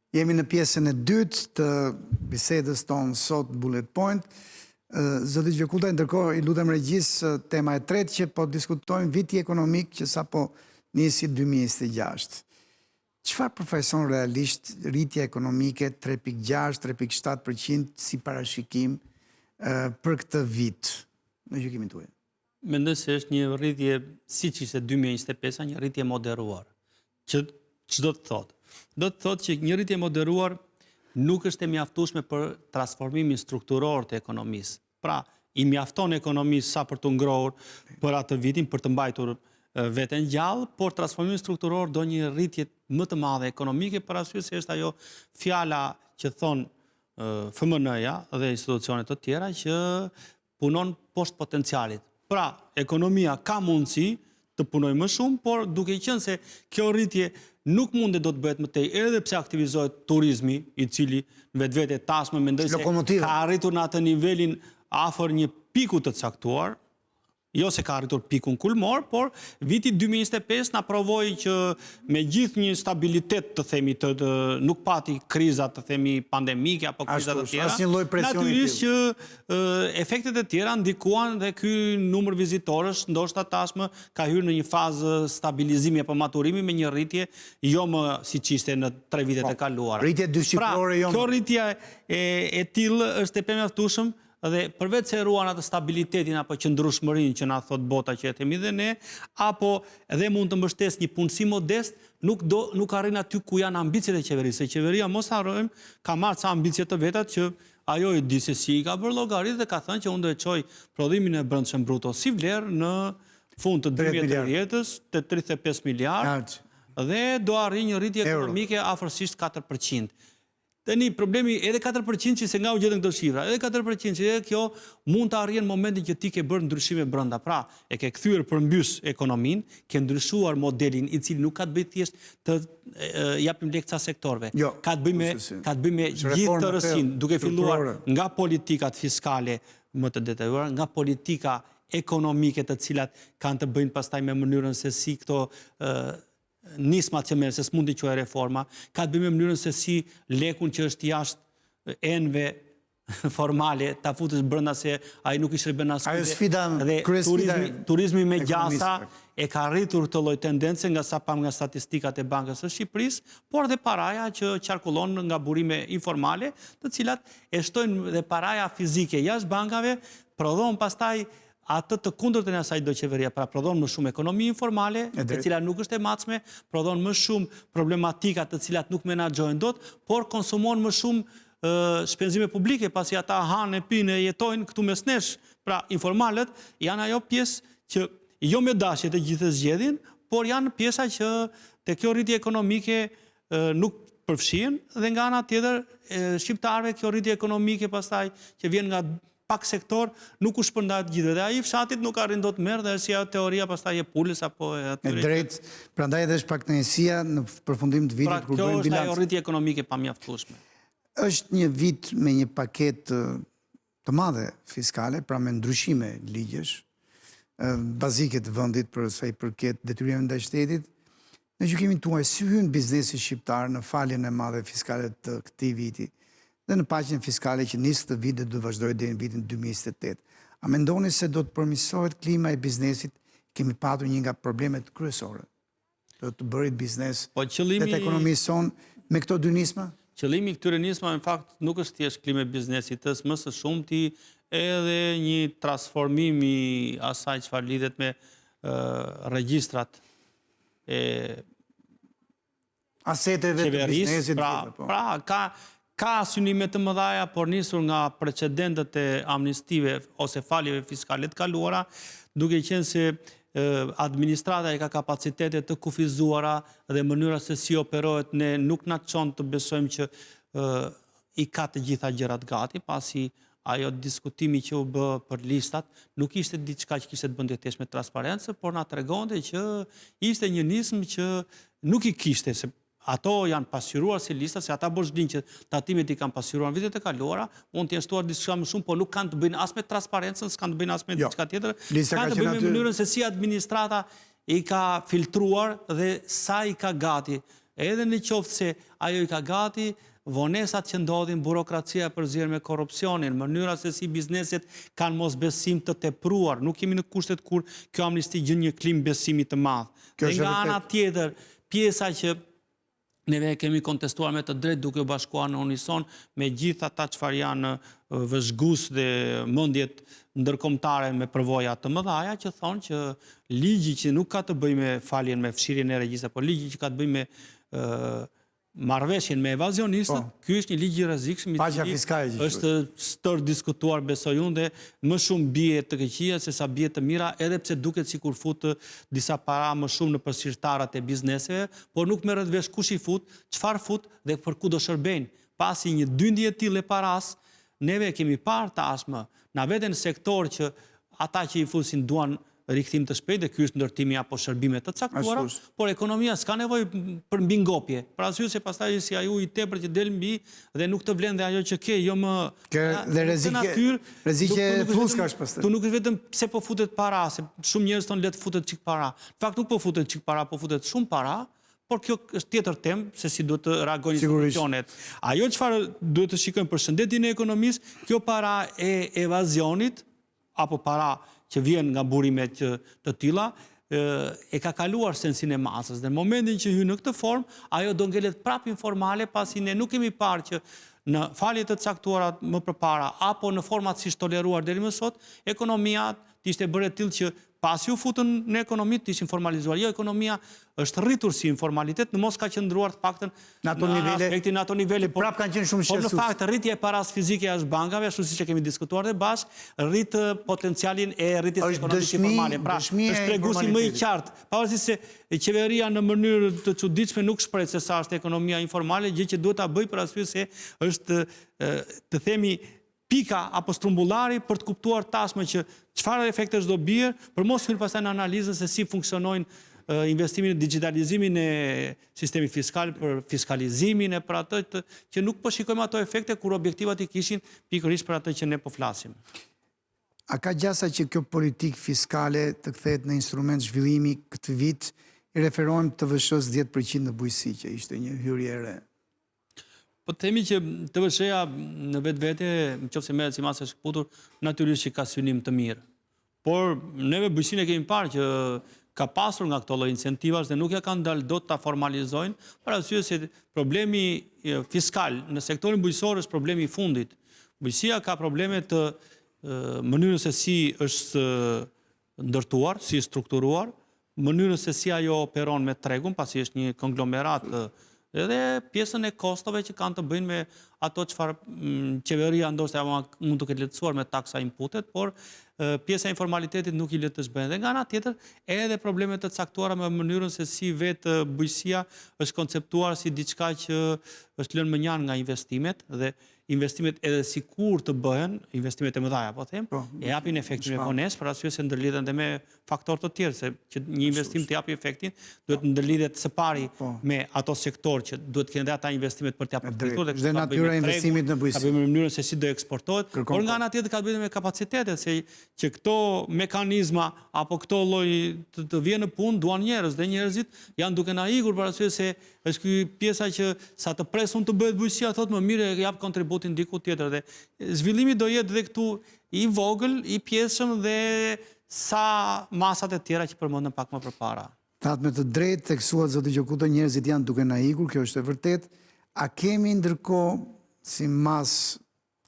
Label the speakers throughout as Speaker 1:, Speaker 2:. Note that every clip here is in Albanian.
Speaker 1: Jemi në pjesën e dytë të bisedës tonë sot Bullet Point. Zoti Gjokulltaj, ndërkohë i lutem regjis tema e tretë që po diskutojmë viti ekonomik që sapo nisi 2026. Çfarë përfaqëson realisht rritja ekonomike 3.6, 3.7% si parashikim për këtë vit në gjykimin tuaj?
Speaker 2: Mendoj se është një rritje siç ishte 2025, një rritje moderuar. Ç'do të thotë? Do të thotë që një rritje moderuar nuk është e mjaftueshme për transformimin strukturor të ekonomisë. Pra, i mjafton ekonomisë sa për të ngrohur për atë vitin, për të mbajtur veten gjallë, por transformimi strukturor do një rritje më të madhe ekonomike, për arsye se është ajo fjala që thon FMN-ja dhe institucionet të tjera që punon poshtë potencialit. Pra, ekonomia ka mundësi të punoj më shumë, por duke qenë se kjo rritje nuk mundet do të bëhet më tej, edhe pse aktivizohet turizmi, i cili vetvete tashmë mendoj se ka arritur në atë nivelin afër një piku të caktuar, jo se ka arritur pikun kulmor, por viti 2025 na provoi që me gjithë një stabilitet të themi nuk pati kriza të themi pandemike apo kriza të tjera. Natyrisht që efektet e tjera ndikuan dhe ky numër vizitorësh ndoshta tashmë ka hyrë në një fazë stabilizimi apo maturimi me një rritje jo më siç ishte në 3 vitet e kaluara.
Speaker 1: Rritje dyshimore jo.
Speaker 2: Kjo rritje e tillë është e pamjaftueshme. Dhe përveç se ruan atë stabilitetin apo qëndrueshmërinë që na thot bota që e themi dhe ne, apo edhe mund të mbështes një punësi modest, nuk arrin aty ku janë ambicjet e qeverisë. Se qeveria, mos harrojmë, ka marrë ca ambicie të veta që ajo i di se si i ka bërë llogaritë dhe ka thënë që unë do të çoj prodhimin e brendshëm bruto si vlerë në fund të 2030-s të 35 miliardë dhe do arrijë një rritje ekonomike afërsisht 4%. Tani problemi edhe 4% që se nga u gjetën këto shifra, edhe 4% që edhe kjo mund të arrijë në momentin që ti ke bërë ndryshime brenda. Pra, e ke kthyer përmbys ekonominë, ke ndryshuar modelin i cili nuk ka të bëjë thjesht të japim lek ca sektorëve. Ka të bëjë me gjithë tërësinë, duke filluar nga politikat fiskale më të detajuara, nga politika ekonomike të cilat kanë të bëjnë pastaj me mënyrën se si këto nismat që merr se s'mund të quajë reforma, ka të bëjë me mënyrën se si lekun që është jashtë enve formale ta futësh brenda se ai nuk i shërben as
Speaker 1: kujt.
Speaker 2: Dhe turizmi me gjasa e ka rritur këtë lloj tendence nga sa pam nga statistikat e Bankës së Shqipërisë, por dhe paraja që qarkullon nga burime informale, të cilat e shtojnë dhe paraja fizike jashtë bankave, prodhon pastaj atë të kundërtën e asaj do qeveria, pra prodhon më shumë ekonomi informale, e cila nuk është e matshme, prodhon më shumë problematika të cilat nuk menaxhohen dot, por konsumon më shumë shpenzime publike, pasi ata hanë, pinë, jetojnë këtu mes nesh. Pra informalët janë ajo pjesë që jo me dashje të gjithë zgjedhin, por janë pjesa që te kjo rritje ekonomike nuk përfshihen dhe nga ana tjetër shqiptarëve kjo rritje ekonomike pastaj që vjen nga pak sektor nuk u shpërndahet gjithë dhe ai fshatit nuk arrin dot merr dhe si ajo teoria pastaj e pulës apo e atyre.
Speaker 1: Me drejt, prandaj edhe është pak kënaqësia në përfundim të vitit kur bëjmë bilanc.
Speaker 2: Kjo është ajo rritje ekonomike pamjaftueshme.
Speaker 1: Është një vit me një paketë të madhe fiskale, pra me ndryshime ligjesh, bazike të vendit për sa i përket detyrimeve ndaj shtetit. Në gjykimin tuaj, si hyn biznesi shqiptar në faljen e madhe fiskale të këtij viti? Dhe në paqen fiskale që nisë të vit dhe do vazhdojë deri në vitin 2028. A mendoni se do të përmirësohet klima e biznesit? Kemi patur një nga problemet kryesore të bërit biznes dhe të ekonomisë sonë me këto dy nisma?
Speaker 2: Qëllimi i këtyre nismave në fakt nuk është thjesht klima e biznesit, është më së shumti edhe një transformim i asaj çfarë lidhet me regjistrat e
Speaker 1: aseteve të biznesit.
Speaker 2: Pra, ka synime të mëdhaja, por nisur nga precedentët e amnistive ose faljeve fiskale të kaluara, duke qenë se administrata e ka kapacitete të kufizuara dhe mënyra se si operohet, ne nuk na çon të besojmë që i ka të gjitha gjërat gati, pasi ajo diskutimi që u bë për listat nuk ishte diçka që kishte të bënte thjesht me transparencë, por na tregonte që ishte një nismë që nuk i kishte se ato janë pasqyruar si lista, se ata boshdinë që tatimet i kanë pasqyruar në vitet e kaluara, mund të jenë shtuar diçka më shumë, por nuk kanë të bëjnë as me transparencën, s'kanë të bëjnë as me diçka tjetër. Kanë të bëjnë me mënyrën se si administrata i ka filtruar dhe sa i ka gati edhe në qoftë se ajo i ka gati vonesat që ndodhin, burokracia për zirë me korupcionin, mënyra se si bizneset kanë mos besim të tepruar, nuk jemi në kushtet kur kjo amnisti gjën një klim besimi të madh. Dhe nga ana tjetër, pjesa që neve kemi kontestuar me të drejt duke u bashkuar në unison me gjithë ata çfarë janë vëzhgues dhe mendjet ndërkombëtare me përvoja të mëdha që thonë që ligji që nuk ka të bëjë me faljen me fshirjen e regjistra, por ligji që ka të bëjë me marrëveshjen me evazionistët, ky është një ligj i rrezikshëm i cili është stër diskutuar besoj unë dhe më shumë bie të keqia se sa bie të mira, edhe pse duket sikur fut disa para më shumë në përsirtarat e bizneseve, por nuk merret vesh kush i fut, çfarë fut dhe për ku do shërbejnë. Pasi një dyndje e tillë e paras, neve kemi parë tashmë na veten sektor që ata që i fusin duan rikthim të shpejtë, dhe ky është ndërtimi apo shërbime të caktuara, por ekonomia s'ka nevojë për mbingopje. Për arsye se pastaj si ajo i tepër që del mbi dhe nuk të vlen dhe ajo që ke, jo më
Speaker 1: dhe rrezike fluskash pastaj.
Speaker 2: Tu nuk është vetëm pse po futet para, se shumë njerëz thonë le të futet çik para. Në fakt nuk po futet çik para, po futet shumë para. Por kjo është tjetër temë, se si duhet të reagojnë institucionet. Ajo çfarë duhet të shikojmë për shëndetin e ekonomisë, kjo para e evazionit, apo para që vjen nga burimet të tilla, e ka kaluar sensin e masës. Dhe në momentin që hyn në këtë formë, ajo do ngelet prapë informale, pasi ne nuk kemi parë që në falje të caktuara më përpara, apo në format si toleruar deri më sot, ekonomia ishte bërë tillë që pasi u futën në ekonomi të ishin formalizuar. Jo, ekonomia është rritur si informalitet, në mos ka qëndruar të paktën
Speaker 1: në
Speaker 2: ato nivele.
Speaker 1: Prap kanë qenë shumë
Speaker 2: shqetësues. Por në fakt rritja e paras fizike jashtë bankave, ashtu siç e kemi diskutuar dhe bashkë, rrit potencialin e rritjes ekonomike formale. Pra, është treguesi më i qartë, pavarësisht se qeveria në mënyrë të çuditshme nuk shpreh se sa është ekonomia informale, gjë që duhet ta bëj për arsye se është të themi pika apo strumbullari për të kuptuar tashmë që çfarë efektesh do bie, për mos hyrë pastaj në analizën se si funksionojnë investimin e digitalizimin e sistemit fiskal, për fiskalizimin e për atë që nuk po shikojmë ato efekte kur objektivat i kishin pikërisht për atë që ne po flasim.
Speaker 1: A ka gjasa që kjo politikë fiskale të kthehet në instrument zhvillimi këtë vit, i referohem të VSH-s 10% në bujqësi, që ishte një hyrje e re?
Speaker 2: Po themi që TVSH-ja në vetvete, nëse merret si masë e shkputur, natyrisht që ka synim të mirë. Por neve bujqësinë e kemi parë që ka pasur nga këto lloj incentivash dhe nuk ja kanë dalë dot ta formalizojnë, për arsye se problemi fiskal në sektorin bujqësor është problemi i fundit. Bujqësia ka probleme të mënyrës se si është ndërtuar, si strukturuar, mënyrës se si ajo operon me tregun, pasi është një konglomerat edhe pjesën e kostove që kanë të bëjnë me ato çfarë qeveria ndoshta mund të ketë lehtësuar me taksa inputet, por pjesa e informalitetit nuk i le të zbëjnë. Dhe nga ana tjetër, edhe problemet të caktuara me mënyrën se si vetë bujqësia është konceptuar si diçka që është lënë mënjan nga investimet, dhe investimet edhe sikur të bëhen, investimet e mëdha, po them, e japin efektin me vonesë, për arsye se ndërlidhen dhe me faktorë të tjerë, se që një investim të japi efektin, duhet ndërlidhet së pari me ato sektor që duhet kenë dhe ata investimet për t'ia përfitur,
Speaker 1: dhe natyra e investimit në bujqësi.
Speaker 2: Ka bëjë me mënyrën se si do eksportohet, por nga ana tjetër ka bëjë me kapacitetet, se që këto mekanizma apo këto lloj të vjen në punë duan njerëz, dhe njerëzit janë duke na ikur për arsye se është ky pjesa që sa të presun të bëhet bujqësia, thotë më mirë jap kontributin diku tjetër, dhe zhvillimi do jetë dhe këtu i vogël, i pjesëm dhe sa masat e tjera që përmendëm pak më përpara.
Speaker 1: Thatë me të drejtë, teksuat zoti Gjokuto, njerëzit janë duke na ikur, kjo është e vërtet. A kemi ndërkohë si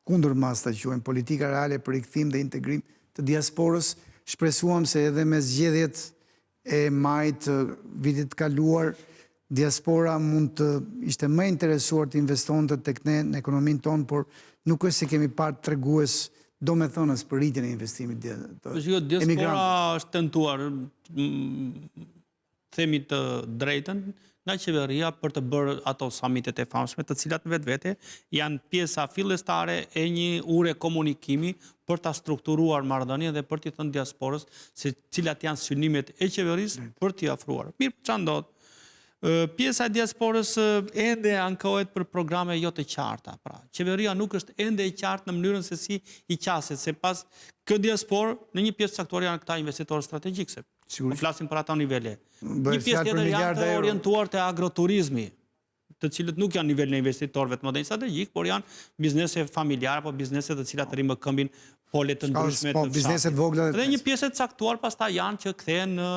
Speaker 1: kundër mas të quajmë politika reale për rikthim dhe integrim të diasporës? Shpresuam se edhe me zgjedhjet e majit vitit kaluar, diaspora mund të ishte më interesuar të investonte tek ne në ekonominë tonë, por nuk është se kemi parë tregues domethënës për rritjen e investimit të emigrantëve.
Speaker 2: Diaspora është tentuar, themi të drejtën, nga qeveria për të bërë ato samitet e famshme, të cilat në vetvete janë pjesa fillestare e një ure komunikimi për ta strukturuar marrëdhënien dhe për t'i thënë diasporës se cilat janë synimet e qeverisë për t'i afruar. Mirë, çfarë ndodh? Pjesa e diasporës ende ankohet për programe jo të qarta. Pra, qeveria nuk është ende e qartë në mënyrën se si i qaset, se pas kë diasporë në një pjesë caktuar janë këta investitorë strategjikë, se po flasim për ato nivele. Një pjesë tjetër janë të orientuar te agroturizmi. të cilët nuk janë nivel në investitorëve të mëdhenj strategjik, por janë biznese familjare apo biznese të cilat rrimë këmbin pole të ndryshme të
Speaker 1: bizneset vogla.
Speaker 2: Dhe një pjesë të caktuar pastaj janë që kthehen në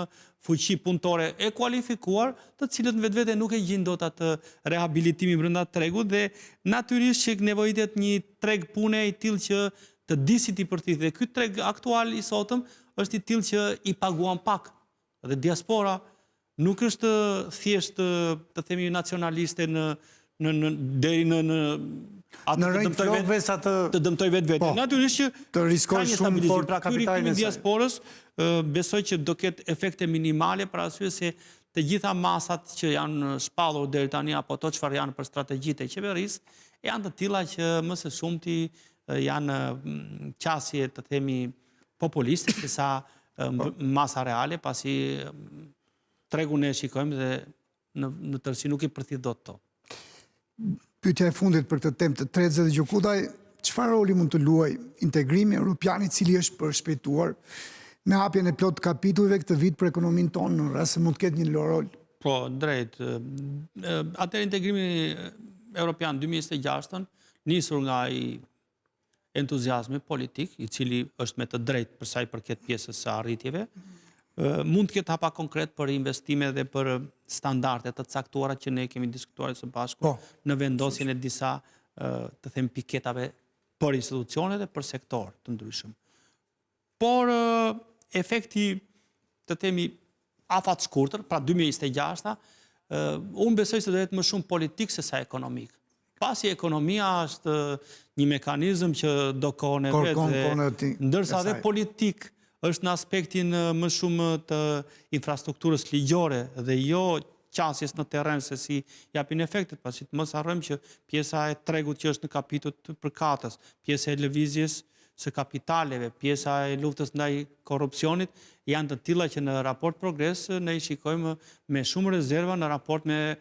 Speaker 2: fuqi punëtore e kualifikuar, të cilët në vetvete nuk e gjin dot atë rehabilitimin brenda tregut dhe natyrisht që nevojitet një treg pune i tillë që të di si ti përtit. Dhe ky treg aktual i sotëm është i tillë që i paguan pak. Dhe diaspora nuk është thjesht të themi nacionaliste deri në të dëmtoj vetë. Natyrisht që
Speaker 1: të riskoj shumë fort
Speaker 2: pra ky rikthimi i diasporës besoj që do ketë efekte minimale për arsye se të gjitha masat që janë shpallur deri tani apo ato çfarë janë për strategjitë e qeverisë janë të tilla që më së shumti janë qasje të themi populiste se sa masa reale, pasi tregun e shikojmë dhe në tërësi nuk i përthit dot to.
Speaker 1: Pyetja e fundit për këtë temë të Trezë dhe Gjokutaj, çfarë roli mund të luajë integrimi europian i cili është përshpejtuar me hapjen e plot kapitujve këtë vit për ekonominë tonë, në rast se mund të ketë një rol?
Speaker 2: Po, drejt. Atëherë integrimi europian 2026 nisur nga i entuziazmi politik, i cili është me të drejtë për sa i përket pjesës së arritjeve, mund të ketë hapa konkret për investime dhe për standarde të caktuara që ne kemi diskutuar së bashku në vendosjen e disa të them piketave për institucione dhe për sektor të ndryshëm. Por efekti të themi afat shkurtër, pra 2026, unë besoj se do jetë më shumë politik se sa ekonomik. Pasi ekonomia është një mekanizëm që do kohën e vetë, ndërsa dhe politik është në aspektin më shumë të infrastrukturës ligjore dhe jo qasjes në terren se si japin efektet, pasi të mos harrojmë që pjesa e tregut që është në kapitut të përkatës, pjesa e lëvizjes së kapitaleve, pjesa e luftës ndaj korrupsionit, janë të tilla që në raport progres ne i shikojmë me shumë rezerva në raport me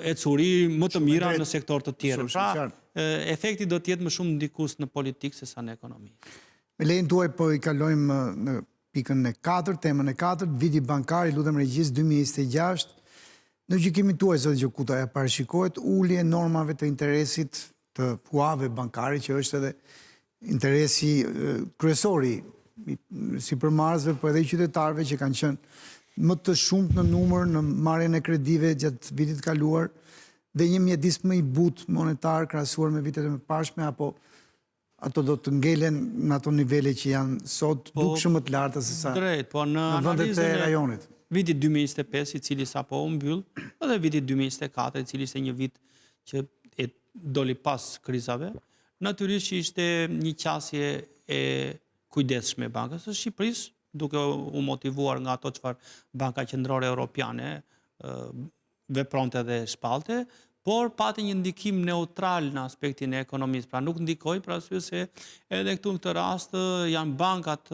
Speaker 2: ecuri më të mira në sektor të tjerë. Pra, efekti do të jetë më shumë ndikues në politikë se sa në ekonomi.
Speaker 1: Me lejen tuaj po i kalojmë në pikën e 4, temën e 4, viti bankar i lutem regjis 2026. Në gjykimin tuaj, zotë Gjokutaj, parashikohet ulje normave të interesit të huave bankari, që është edhe interesi kryesori si përmarrësve, po edhe i qytetarëve që kanë qenë më të shumt në numër në marrjen e kredive gjatë vitit kaluar dhe një mjedis më i butë monetar krahasuar me vitet e mëparshme, apo ato do të ngelen në ato nivele që janë sot dukshëm më të larta se sa në vendet e rajonit.
Speaker 2: Vitit 2025, i cili sapo u mbyll, edhe vitit 2024, i cili ishte një vit që doli pas krizave, natyrisht që ishte një qasje e kujdesshme e Bankës së Shqipërisë, duke u motivuar nga ato çfarë Banka Qendrore Europiane vepronte dhe shpallte, por pati një ndikim neutral në aspektin e ekonomisë. Pra nuk ndikoi për arsye se edhe këtu në këtë rast janë bankat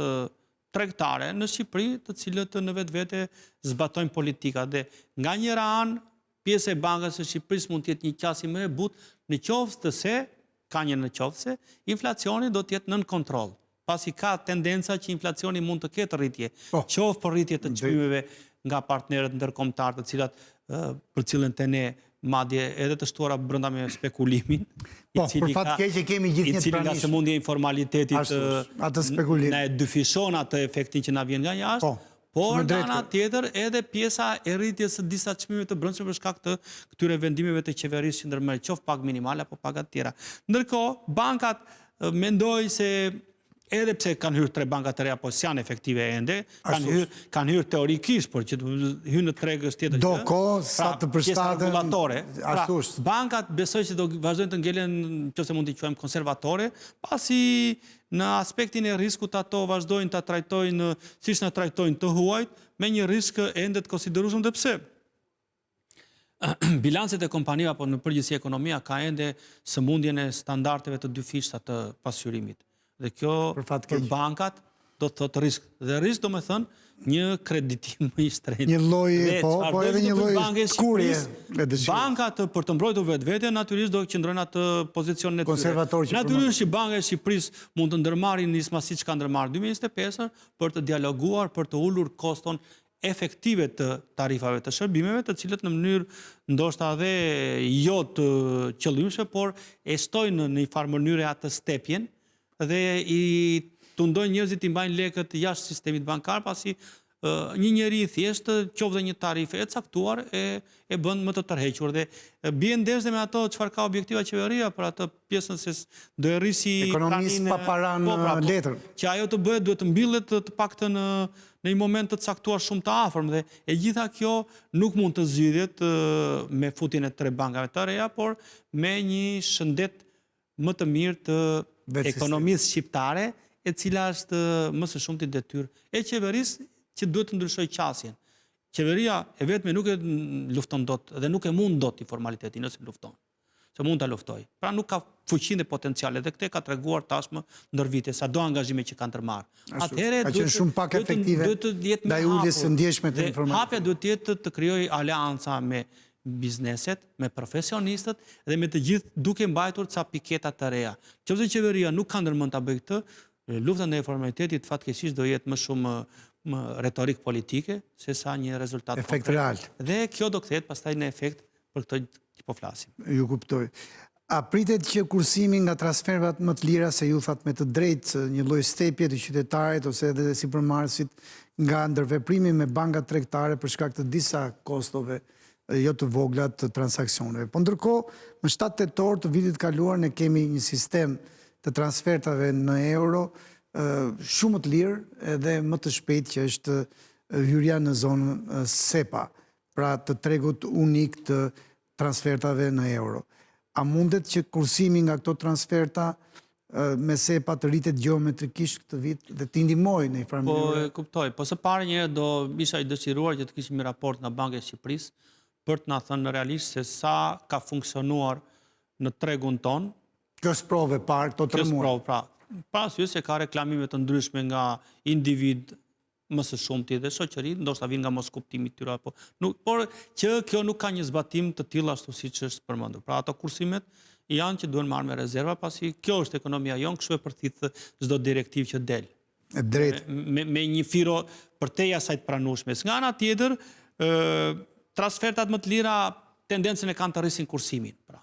Speaker 2: tregtare në Shqipëri, të cilët në vetvete zbatojnë politika dhe nga njëra anë pjesë e Bankës së Shqipërisë mund të jetë një qasje më e butë në qoftë se ka një në qoftë se inflacioni do të jetë nën kontroll. Pasi ka tendenca që inflacioni mund të ketë rritje, qoftë për rritje të çmimeve nga partnerët ndërkombëtar, të cilat për cilën të ne madje edhe të shtuara brenda me spekulimin,
Speaker 1: i cili
Speaker 2: nga sëmundja e informalitetit na e dyfishon atë efektin që na vjen nga jashtë, por nga ana tjetër edhe pjesa e rritjes së disa çmimeve të brendshme për shkak të këtyre vendimeve të qeverisë që ndërmerr qoftë pagë minimale apo paga të tjera. Ndërkohë, bankat mendoj se edhe pse kanë hyrë 3 banka të reja, po s'janë efektive ende, kanë hyrë teorikisht, por që të hyrë në treg është tjetër gjë.
Speaker 1: Do kohë sa të përshtaten
Speaker 2: regulatore. Bankat besoj që do vazhdojnë të ngelen, nëse mund t'i quajmë konservatore, pasi në aspektin e riskut ato vazhdojnë të trajtojnë siç na trajtojnë të huajt, me një risk ende të konsiderueshëm, dhe pse bilancet e kompanive apo në përgjithësi ekonomia ka ende sëmundjen e standardeve të dyfishta të pasqyrimit. Dhe kjo për bankat do të thotë risk. Dhe risk do me thënë një kreditim më i shtrenjtë.
Speaker 1: Një lloj, po edhe një lloj kurje.
Speaker 2: Bankat për të mbrojtur vetveten natyrisht do të qëndrojnë atë pozicionin e tyre. Natyrisht që Banka e Shqipërisë mund të ndërmarrin nisma siç ka ndërmarrë 2025 për të dialoguar, për të ulur koston efektive të tarifave të shërbimeve, të cilët në mënyrë ndoshta dhe jo të qëllimshme, por e shtojnë në një farë mënyrë atë stepjen dhe i tundojnë njerëzit i mbajnë lekët jashtë sistemit bankar, pasi një njeri i thjeshtë qoftë një tarifë e caktuar e bën më të tërhequr dhe bie ndesh dhe me ato çfarë ka objektiva qeveria për atë pjesën se do e rrisi
Speaker 1: ekonomisë pa para në letër.
Speaker 2: Që ajo të bëhet duhet të mbillet të paktën në një moment të caktuar shumë të afërm dhe e gjitha kjo nuk mund të zgjidhet me futjen e 3 bankave të reja, por me një shëndet më të mirë të ekonomisë shqiptare, e cila është më së shumti detyrë e qeverisë që duhet të ndryshoj qasjen. Qeveria e vetme nuk e lufton dot dhe nuk e mund dot i formalitetin nëse lufton. Se mund ta luftoj. Pra nuk ka fuqinë dhe potenciale dhe këtë ka treguar tashmë ndër vite sa do angazhime që kanë tërmarrë. Atëherë
Speaker 1: duhet shumë pak efektive ndaj uljes së ndjeshme të informacionit.
Speaker 2: Hapja duhet të jetë të krijojë aleanca me bizneset, me profesionistët dhe me të gjithë duke mbajtur ca piketa të reja. Nëse qeveria nuk ka ndërmend ta bëjë këtë, lufta ndaj formalitetit fatkeqësisht do jetë më shumë retorik politike se sa një rezultat
Speaker 1: efekt real.
Speaker 2: Dhe kjo do kthehet pastaj në efekt për këtë që po flasim.
Speaker 1: Ju kuptoj. A pritet që kursimi nga transferat më të lira, se ju thatë me të drejtë, një lloj stepje të qytetarit ose edhe sipërmarrësit nga ndërveprimi me bankat tregtare për shkak të disa kostove jo të vogla të transaksioneve. Po ndërkohë, më 7 tetor të vitit kaluar ne kemi një sistem të transfertave në euro shumë të lirë edhe më të shpejt, që është hyrja në zonën SEPA, pra të tregut unik të transfertave në euro. A mundet që kursimi nga këto transferta me SEPA të rritet geometrikisht këtë vit dhe të ndihmojë në një farë mënyrë?
Speaker 2: Po e kuptoj, po së pari një do isha i dëshiruar që të kishim një raport nga Banka e Shqipërisë për të na thënë realisht se sa ka funksionuar në tregun ton.
Speaker 1: Kjo është provë e parë këto 3 muaj.
Speaker 2: Pra arsye se ka reklamime të ndryshme nga individ më së shumti dhe shoqëri, ndoshta vijnë nga mos kuptimi i tyre por që kjo nuk ka një zbatim të tillë ashtu siç është përmendur. Pra ato kursimet janë që duhen marrë me rezerva, pasi kjo është ekonomia jonë, kështu e përthith çdo direktivë që del.
Speaker 1: E drejt.
Speaker 2: Me një firo përtej asaj të pranueshme. Nga ana tjetër, transfertat më të lira tendencën e kanë të rrisin kursimin, pra.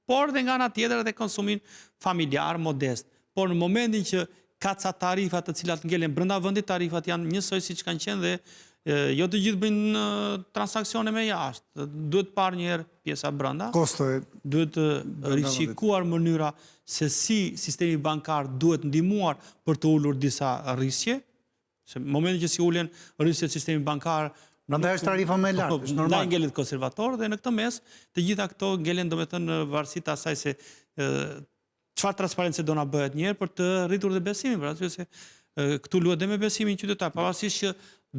Speaker 2: Por dhe nga ana tjetër edhe konsumin familjar modest. Por në momentin që ka ca tarifat të cilat ngelen brenda vendit, tarifat janë njësoj siç kanë qenë dhe jo të gjithë bëjnë transaksione me jashtë. Duhet parë një herë pjesa brenda.
Speaker 1: Kostohet.
Speaker 2: Duhet rishikuar mënyra se si sistemi bankar duhet ndihmuar për të ulur disa rrisje. Se në momentin që si ulen rrisjet sistemi bankar,
Speaker 1: prandaj është tarifa më e lartë, është normal.
Speaker 2: Ndaj ngelet konservator dhe në këtë mes të gjitha këto ngelen domethënë në varësi të asaj se çfarë transparencë do na bëhet një herë për të rritur dhe besimin, për arsye se këtu luhet dhe me besimin qytetar, pavarësisht që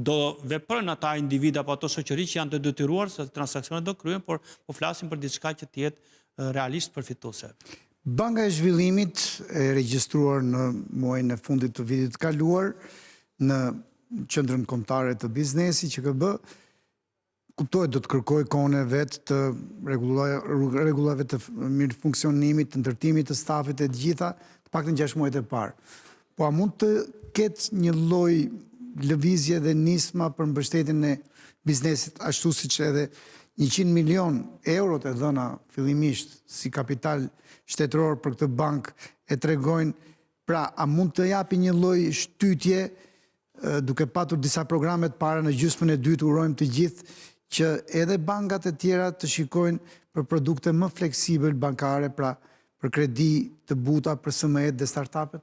Speaker 2: do veprojnë ata individ apo ato shoqëri që janë të detyruar se transaksionet do kryhen, por po flasim për diçka që të jetë realisht përfituese.
Speaker 1: Banka e Zhvillimit e regjistruar në muajin e fundit të vitit të kaluar në qendrën kombëtare të biznesit QKB, kuptohet do të kërkoj kohën e vet të rregullave të mirë funksionimit, të ndërtimit të stafit e të gjitha, të paktën 6 muajt e parë. Po a mund të ketë një lloj lëvizje dhe nisma për mbështetjen e biznesit, ashtu siç edhe 100 milion euro të dhëna fillimisht si kapital shtetëror për këtë bankë e tregojnë, pra a mund të japi një lloj shtytje duke patur disa programe të para në gjysmën e dytë, urojmë të gjithë që edhe bankat e tjera të shikojnë për produkte më fleksibël bankare, pra për kredi të buta për SME-t dhe startupet?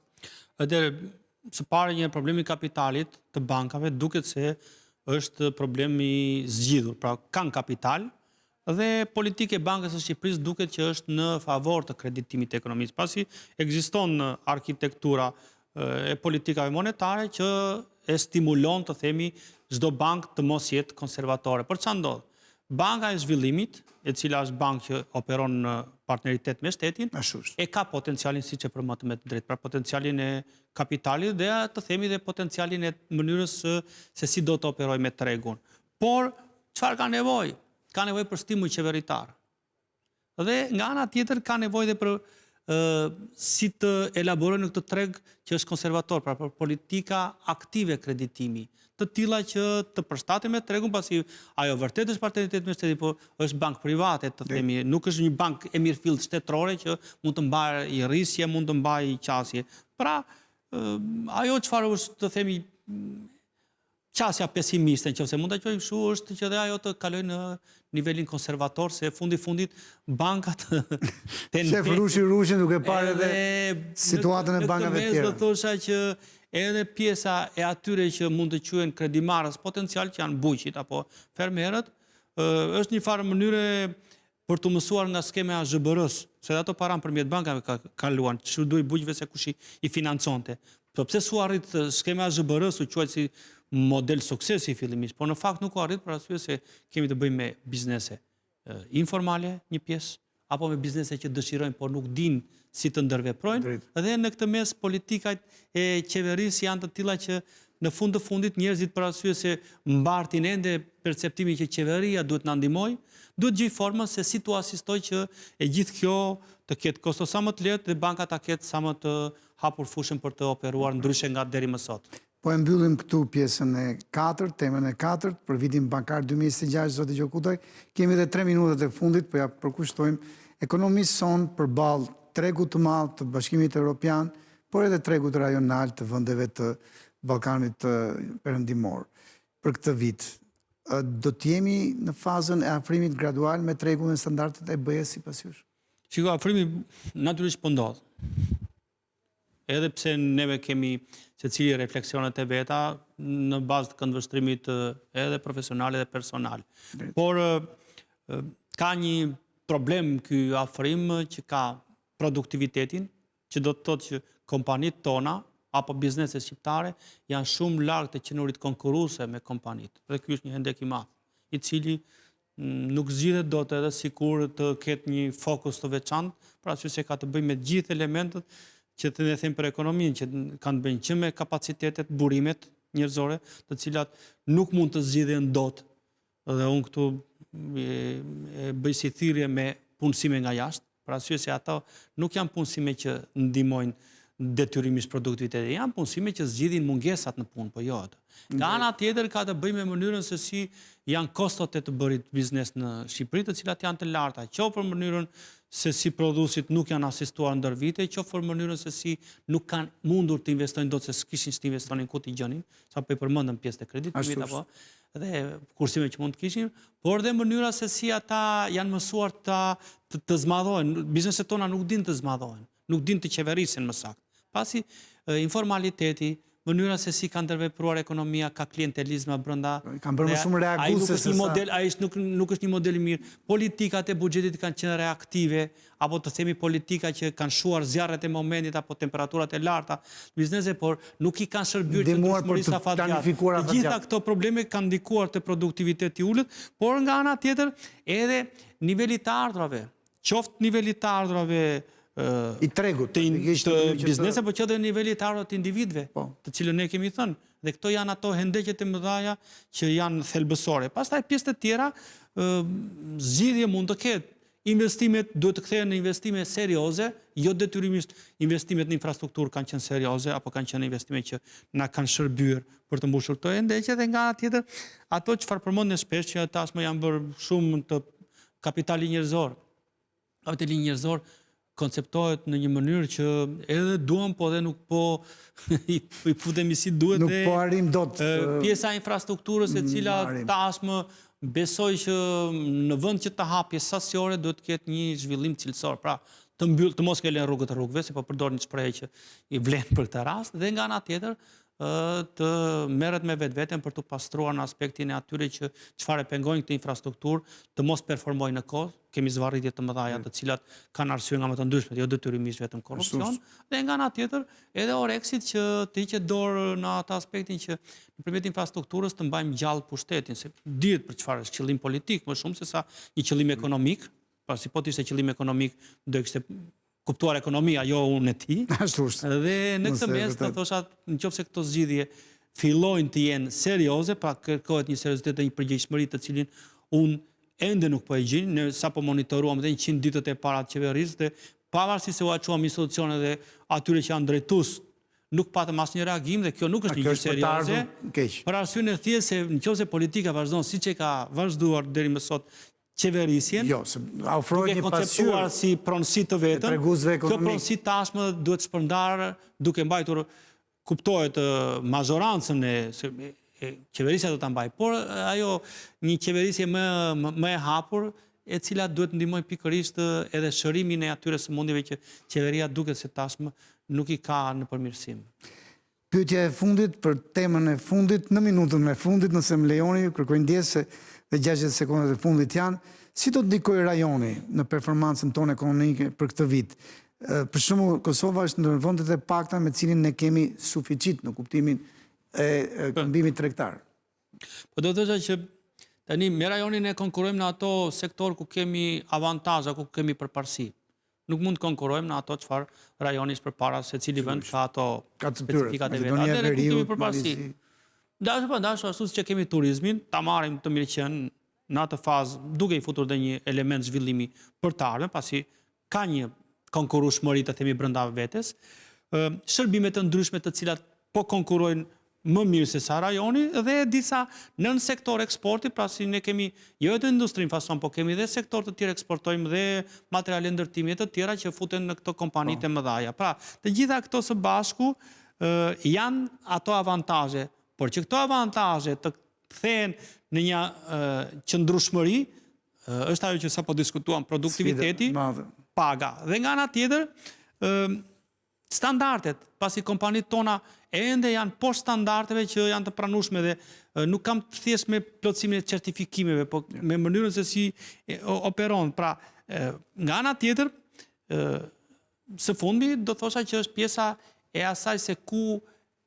Speaker 2: Së pari një problemi kapitalit të bankave duket se është problemi zgjidhur, pra kanë kapital dhe politika e Bankës së Shqipërisë duket që është në favor të kreditimit të ekonomisë, pasi ekziston arkitektura e politikave monetare që e stimulon, të themi, çdo bankë të mos jetë konservatore. Por çfarë ndodh? Banka e Zhvillimit, e cila është bankë që operon në partneritet me shtetin, e ka potencialin, siç e përmendëm me të drejtë, pra potencialin e kapitalit dhe të themi dhe potencialin e mënyrës se si do të operojë me tregun. Por çfarë ka nevojë? Ka nevojë për stimul qeveritar. Dhe nga ana tjetër ka nevojë dhe për si të elaborojnë në këtë treg që është konservator, pra për politika aktive kreditimi, të tilla që të përshtaten me tregun, pasi ajo vërtet është partneritet me shtetin, por është bank private, të themi, nuk është një bank e mirëfillt shtetërore që mund të mbajë i rrisje, mund të mbajë i qasje. Pra, ajo çfarë është, të themi, qasja pesimiste, nëse mund ta quajmë kështu, është që dhe ajo të kalojë në nivelin konservator, se fundit bankat
Speaker 1: Shef rushin duke parë edhe situatën e bankave të tjera.
Speaker 2: Do thosha që edhe pjesa e atyre që mund të quhen kredimarrës potencial, që janë bujqit apo fermerët, është një farë mënyre për të mësuar nga skema e ZBR-s, se ato para përmjet bankave kaluan, që duhet bujqve se kush i financonte. Po pse s'u arrit skema e ZBR-s, u quajt si model suksesi fillimisht, por në fakt nuk u arrit për arsye se kemi të bëjmë me biznese informale një pjesë, apo me biznese që dëshirojnë por nuk din si të ndërveprojnë, dhe në këtë mes politikat e qeverisë janë të tilla që në fund të fundit njerëzit për arsye se mbartin ende perceptimin që qeveria duhet na ndihmojë, duhet gjej formën se si tu asistoj që e gjithë kjo të ketë kosto sa më të lehtë dhe banka ta ketë sa më të hapur fushën për të operuar ndryshe nga deri më sot.
Speaker 1: Po e mbyllim këtu pjesën e 4, temën e 4, për vitin bankar 2026, zoti Gjokutoj. Kemi edhe 3 minutat e fundit, po ja përkushtojmë ekonomisë sonë përballë tregut të madh të Bashkimit Evropian, por edhe tregut rajonal të vendeve të Ballkanit perëndimor. Për këtë vit, do të jemi në fazën e afrimit gradual me tregun e standardet e BE-s sipas jush?
Speaker 2: Shiko, afrimi natyrisht po ndodh. Edhe pse neve kemi secili refleksionet e veta në bazë të këndvështrimit edhe profesional edhe personal. Por ka një problem ky afrim që ka produktivitetin, që do të thotë që kompanitë tona apo bizneset shqiptare janë shumë larg të qenurit konkurruese me kompanitë. Dhe ky është një hendek i madh, i cili nuk zgjidhet dot edhe sikur të ketë një fokus të veçantë, pra se ka të bëjë me gjithë elementët që të ne them për ekonominë, që kanë të bëjnë që me kapacitetet, burimet njerëzore, të cilat nuk mund të zgjidhen dot. Dhe unë këtu bëj si thirrje me punësime nga jashtë, për arsye se ato nuk janë punësime që ndihmojnë detyrimisht produktivitetin, janë punësime që zgjidhin mungesat në punë, po jo ato. Nga ana tjetër ka të bëjë me mënyrën se si janë kostot e të bërit biznes në Shqipëri, të cilat janë të larta, qoftë për mënyrën se si prodhuesit nuk janë asistuar ndër vite, qoftë për mënyrën se si nuk kanë mundur të investojnë dot se s'kishin që të investonin ku t'i gjonin, sa po i përmendëm pjesën e kreditimit apo dhe kursime që mund të kishin, por dhe mënyra se si ata janë mësuar të zmadhohen. Bizneset tona nuk din të zmadhohen, nuk din të qeverisin më saktë. Pasi informaliteti, mënyra se si ka ndërvepruar ekonomia, ka klientelizma brenda.
Speaker 1: Kanë bërë më shumë reaguese se sa.
Speaker 2: Ai nuk është një model i mirë. Politikat e buxhetit kanë qenë reaktive, apo të themi politika që kanë shuar zjarret e momentit apo temperaturat e larta biznese, por nuk i kanë shërbyer qëndrueshmërisë afatgjate. Të gjitha këto probleme kanë ndikuar te produktiviteti i ulët, por nga ana tjetër edhe niveli të ardhrave, qoftë niveli të ardhrave
Speaker 1: i tregut
Speaker 2: të biznese, po që dhe niveli të ardhur të individëve, të cilën ne kemi thënë, dhe këto janë ato hendeqet e mëdha që janë thelbësore. Pastaj pjesë të tjera, zgjidhje mund të ketë. Investimet duhet të kthehen në investime serioze, jo detyrimisht investimet në infrastrukturë kanë qenë serioze, apo kanë qenë investime që na kanë shërbyer për të mbushur këto hendeqe, dhe nga ana tjetër, ato çfarë përmendën shpesh që tashmë janë bërë shumë të kapitali njerëzor. Kapitali njerëzor konceptohet në një mënyrë që edhe duam, po dhe nuk po i futemi si duhet.
Speaker 1: Nuk po arrim dot.
Speaker 2: Pjesa e infrastrukturës e cila tashmë besoj që në vend që të hapje sasiore duhet të ketë një zhvillim cilësor. Pra, të mos kelen rrugët e rrugëve, se po përdor një shprehje që i vlen për këtë rast, dhe nga ana tjetër të merret me vetveten për të pastruar në aspektin e atyre që çfarë pengojnë këtë infrastrukturë të mos performojnë në kohë. Kemi zvarritje të mëdha të cilat kanë arsye nga më të ndryshmet, jo detyrimisht vetëm korrupsion, dhe nga ana tjetër edhe Orexit që të hiqet dorë në atë aspektin që nëpërmjet infrastrukturës të mbajmë gjallë pushtetin, se dihet për çfarë është qëllim politik më shumë se sa një qëllim ekonomik, pasi po të ishte qëllim ekonomik do kishte kuptuar ekonomia, jo unë e ti. Dhe në këtë mes të thosha, nëse këto zgjidhje fillojnë të jenë serioze, pra kërkohet një seriozitet dhe një përgjegjësish të cilin unë ende nuk po e gjej, ne sapo monitoruam edhe 100 ditët e para të qeverisë dhe pavarësisht se u aquam institucionet dhe atyre që janë drejtues, nuk patëm asnjë reagim dhe kjo nuk është një gjë serioze. Për arsyeën e thjeshtë se nëse politika vazhdon siç e ka vazhduar deri më sot qeverisjen,
Speaker 1: jo, se ofrohet një
Speaker 2: konceptuar si pronësi të vetëm, kjo pronësi tashmë duhet shpërndarë duke mbajtur, kuptohet, majorancën e qeverisja do ta mbaj, por ajo një qeverisje më e hapur, e cila duhet ndihmoj pikërisht edhe shërimin e atyre sëmundjeve që qeveria duket se tashmë nuk i ka në përmirësim.
Speaker 1: Pyetja e fundit për temën e fundit, në minutën e fundit, nëse më lejoni, kërkoj ndjesë dhe 60 sekondat e fundit janë, si do të ndikojë rajoni në performancën tonë ekonomike për këtë vit? Për shembull, Kosova është ndër vendet e pakta me cilin ne kemi suficit në kuptimin e këmbimit tregtar.
Speaker 2: Po do të thotë që tani me rajonin ne konkurrojmë në ato sektor ku kemi avantazhe, ku kemi përparësi. Nuk mund të konkurrojmë në ato çfarë rajoni është përpara se cili vend ka ato specifikat e vetë. Atëherë ku kemi përparësi. Dashur ashtu siç kemi turizmin, ta marrim të mirëqen në atë fazë duke i futur dhe një element zhvillimi për të ardhmen, pasi ka një konkurrueshmëri të themi brenda vetes, shërbime të ndryshme të cilat po konkurrojnë më mirë se sa rajoni dhe disa nën sektor eksporti, pra si ne kemi jo vetëm industrin fason, po kemi dhe sektor të tjerë eksportojmë dhe materiale ndërtimi të tjera që futen në këto kompanitë e mëdha. Pra, të gjitha këto së bashku janë ato avantazhe, por që këto avantazhe të kthehen në një qëndrueshmëri, është ajo që sapo diskutuam, produktiviteti, paga. Dhe nga ana tjetër, standardet, pasi kompanitë tona ende janë poshtë standardeve që janë të pranueshme dhe nuk kam thjesht me plotësimin e certifikimeve, po me mënyrën se si operon. Pra, nga ana tjetër, së fundi do thosha që është pjesa e asaj se ku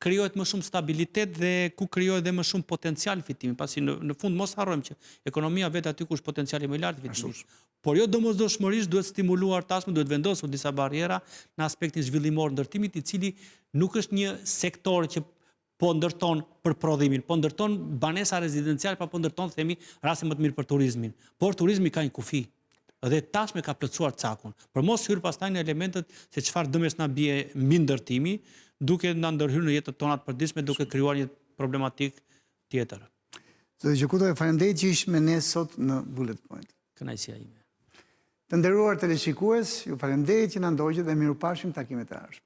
Speaker 2: krijohet më shumë stabilitet dhe ku krijohet dhe më shumë potencial fitimi, pasi në fund mos harrojmë që ekonomia vetë aty ku është potenciali më i lartë fitimit. Por jo domosdoshmërisht duhet stimuluar tashmë, duhet vendosur disa barriera në aspektin zhvillimor ndërtimit, i cili nuk është një sektor që po ndërton për prodhimin, po ndërton banesa rezidenciale, po ndërton themi raste më të mirë për turizmin. Por turizmi ka një kufi dhe tashmë ka plotësuar cakun. Për mos hyrë pastaj në elementet se çfarë dëmesh na bie mbi ndërtimi, duke na ndërhyrë në jetën tona të përditshme, duke krijuar një problematik tjetër.
Speaker 1: Zoti Gjekuta, faleminderit që ish me ne sot në Bullet Point.
Speaker 2: Kënaqësia ime.
Speaker 1: Të nderuar teleshikues, ju faleminderit që na ndoqët dhe mirupafshim takimet e ardhshme.